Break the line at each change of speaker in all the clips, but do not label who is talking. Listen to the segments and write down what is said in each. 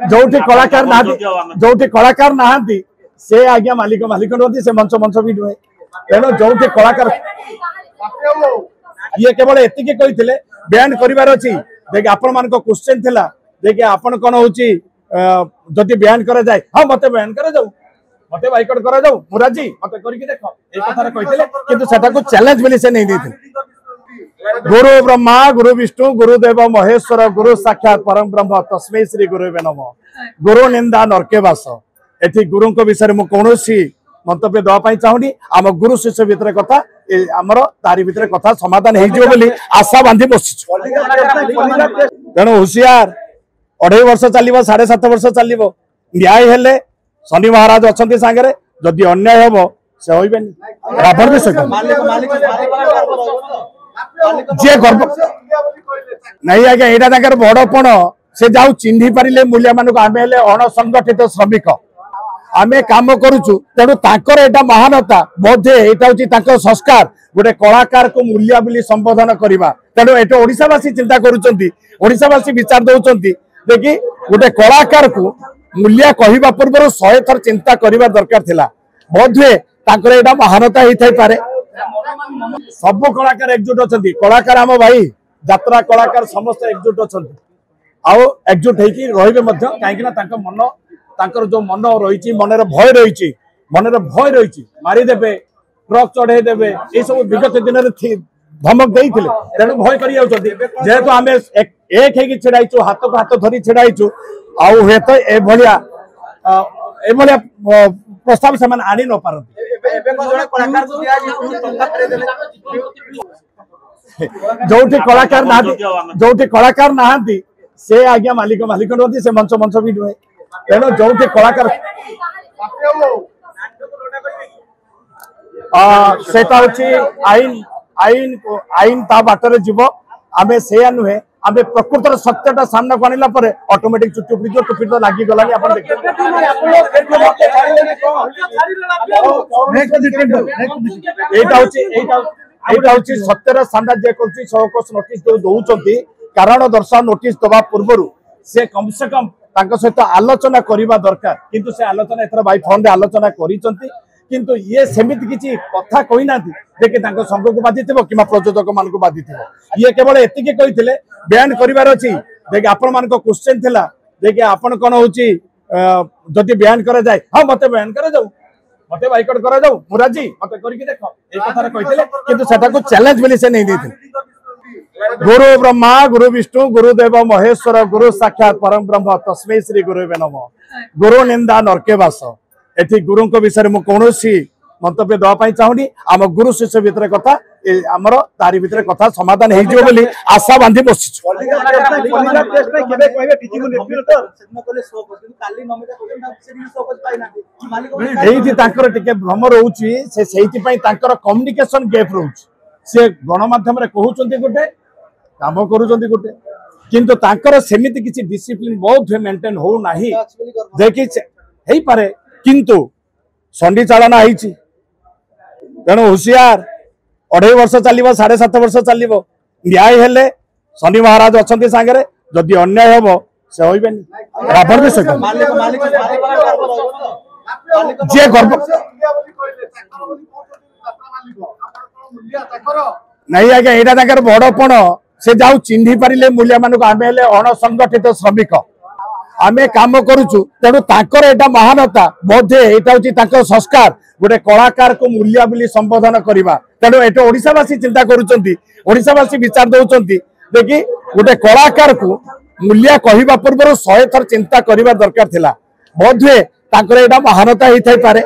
जो कलाकार नहांती से आज्ञा मालिक मालिक नुहति से मंच मंच भी नुहे तेणु जो कलाकार ये केवल एतिके कही बयान करार अच्छी देखिए आपण मान क्वेश्चन थिला देखिए आपण कौन हूँ जदि बयान करा जाए हाँ मत बयान करा जाऊ मत बाइकआउट करा जाऊ मुराजी मत करके देख ए कथा कहते किंतु सेटा को चैलेंज बोली से नहीं देते गुरु ब्रह्मा गुरु विष्णु गुरुदेव महेश्वर गुरु साक्षात परम ब्रह्म तस्मै श्री गुरुवे नमः गुरु निंदा नरके वास एथि गुरु विषय मु कौनसी मंतव्य देवाई चाहूनी आम गुरु शिष्य भितर कथा आमर तारी भितर कथा समाधान हो आशा बांधी बस तेणु हुशियार 2.5 वर्ष चलो 7.5 वर्ष चलो न्याय हेले शनि महाराज अच्छा सांगे जदि अन्याय हम से होबेनी रावण भी सही जे गर्व नहीं आज्ञा यहाँ बड़पण से जाऊ चिन्ह पारे मूल्य मानक आम अणसंगठित श्रमिक आमे काम करुचु तेणु तांकर एटा महानता बोधे एटा होची संस्कार गोटे कलाकार को मूल्य बोली संबोधन करवा तेणु एटा ओडिशावासी चिंता करुचंती ओडिशावासी विचार दउचंती देखि गोटे कलाकार को मूल्य कहवा पूर्व 100 थर चिंता करवा दरकार थिला बोधे तांकर एटा महानता ही थाई पारे सब कलाकार एकजुट अछंती कलाकार आम भाई यात्रा कलाकार समस्त एकजुट अछंती आउ एकजुट होइकी रहिबे मध्य काहेकि ना तांका मन तांकर जो मन रही मनर भय रही मारिदेवे ट्रक चढ़े देवे ये सब विगत दिन में धमक देते तेणु भय करेतु आम एक छिड़ाइचु हाथ को हाथ धरी छिड़ाइचु आउ हे तो एभलिया प्रस्ताव से आनी न पारती जो कलाकार नहांती से आज्ञा मालिक मालिक नुहति से मंच मंच भी नुहे तेणु जो कलाकार सेटा होची आईन आईन आईन ता बाटर जीव आमे से नुहे आमे प्रकृतर सत्यटा सामना को आनिला परे ऑटोमेटिक चुट्टी उपड़ी जो टुपी तो लागी गलानी अपन देख एटा होची सत्यर सामना जे करची सहकोस नोटिस दउचंती कारण दर्शा नोटिस दबा पूर्वरु से कम से कम सहित आलोचना करने दरकार किंतु से आलोचना एथर बाई फोन रे आलोचना करिसंती किंतु ये सेमिति किछि कथा कहि नाथि देखि तांको संघ को बाधिथिबो किमा प्रयोजक मान को बाधिथिबो ये केवल एतिके कहिथिले बयान करिवार अछि देखि आपण मान को क्वेश्चन थिला देखि आपण कोन होची जदि बयान करा जाए हां मते बयान करा जाऊ मते बाइकआउट करा जाऊ मुराजी मते करके देख ए कथा कहथिले किंतु सेटा को चैलेंज बोली से नहीं देथिले गुरु ब्रह्मा गुरु विष्णु गुरुदेव महेश्वर गुरु साक्षात परम ब्रह्म तस्मै श्री गुरुवे नमः गुरु निंदा नरके वास एथि गुरु विषय मु कौनसी मंतव्य देवाई चाहूनी आम गुरु शिष्य भितर कथा आमर तारी भितर कथा समाधान हो आशा बांधी बस भ्रम रोचे कम्युनिकेशन गैप रोचे गणमाध्यम कहते गोटे काम करुँच गोटे किंतु तांकर सेमिति किसी डिसिप्लिन बहुत मेंटेन हो नाही देखि हेई पारे किंतु संडी चालना आईची तेणु हुशियार 2.5 वर्ष चलो 7.5 वर्ष चलो न्याय हेले शनि महाराज अच्छा सांगे जदि अन्याय हम से होबेनी रावण भी सही जे गर्व नहीं आज्ञा यहाँ बड़पण से जाऊ चिन्ह पारे मूल्य मानक आम अणसंगठित श्रमिक आमे काम करुचु तेणु तांकर एटा महानता बोधे एटा होची संस्कार गोटे कलाकार को मूल्य बोली संबोधन करवा तेणु एटा ओडिशावासी चिंता करुचंती ओडिशावासी विचार दउचंती देखि गोटे कलाकार को मूल्य कहवा पूर्व 100 थर चिंता करवा दरकार थिला बोधे तांकर एटा महानता ही थाई पारे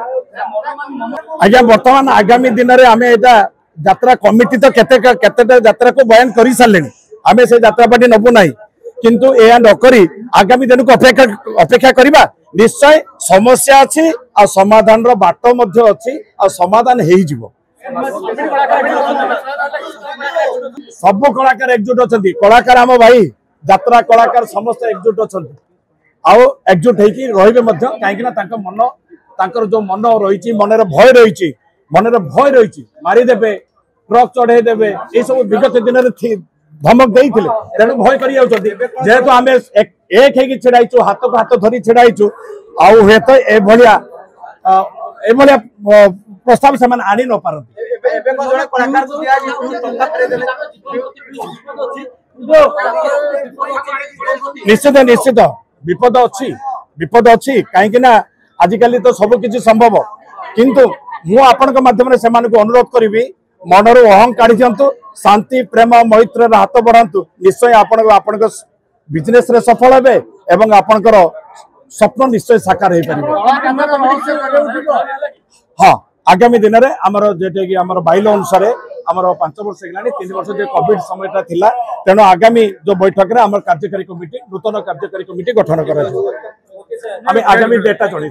आज्ञा वर्तमान आगामी दिन में आमे एटा यात्रा कमिटी तो केते यात्रा को बयान कर सारे आमे से यात्रा पार्टी नबु नाही किंतु यह नकरी आगामी दिन को अपेक्षा करवा निश्चय समस्या अच्छी आ समाधान रो बाट मध्य अच्छी आ समाधान हेई जिवो सब कलाकार एकजुट अछंती कलाकार आम भाई यात्रा कलाकार समस्त एकजुट अछंती आउ एकजुट होइकी रहिबे मध्य काहेकि ना तांका मन तांकर जो मन रही मनर भय रही मारिदेवे ट्रक चढ़े देवे ये सब विगत दिन में धमक देते तेणु भय करेतु आम एक है छिड़ाइचु हाथ को हाथ धरी छिड़ाइचु आउ हे तो ए भलिया प्रस्ताव से आनी न पारती निश्चित निश्चित विपद अच्छी कहीं आजिकल तो सबकि संभव किंतु मु आपण माध्यम से अनुरोध करी मनर अहं काढ़ी दिंतु शांति प्रेम मैत्र हाथ बढ़ातु निश्चय आपण बिजनेस रे सफल हे एवं आपणकर स्वप्न निश्चय साकार हो पार। हाँ आगामी दिन में आमर जेटे कि आमर बाइल अनुसार आमर 5 वर्ष है 3 वर्ष जो कोविड समय थिला तेणु आगामी जो बैठक में आमर कार्यकारी कमिटी नूतन कार्यकारी कमिटी गठन कर आगामी डेटा जन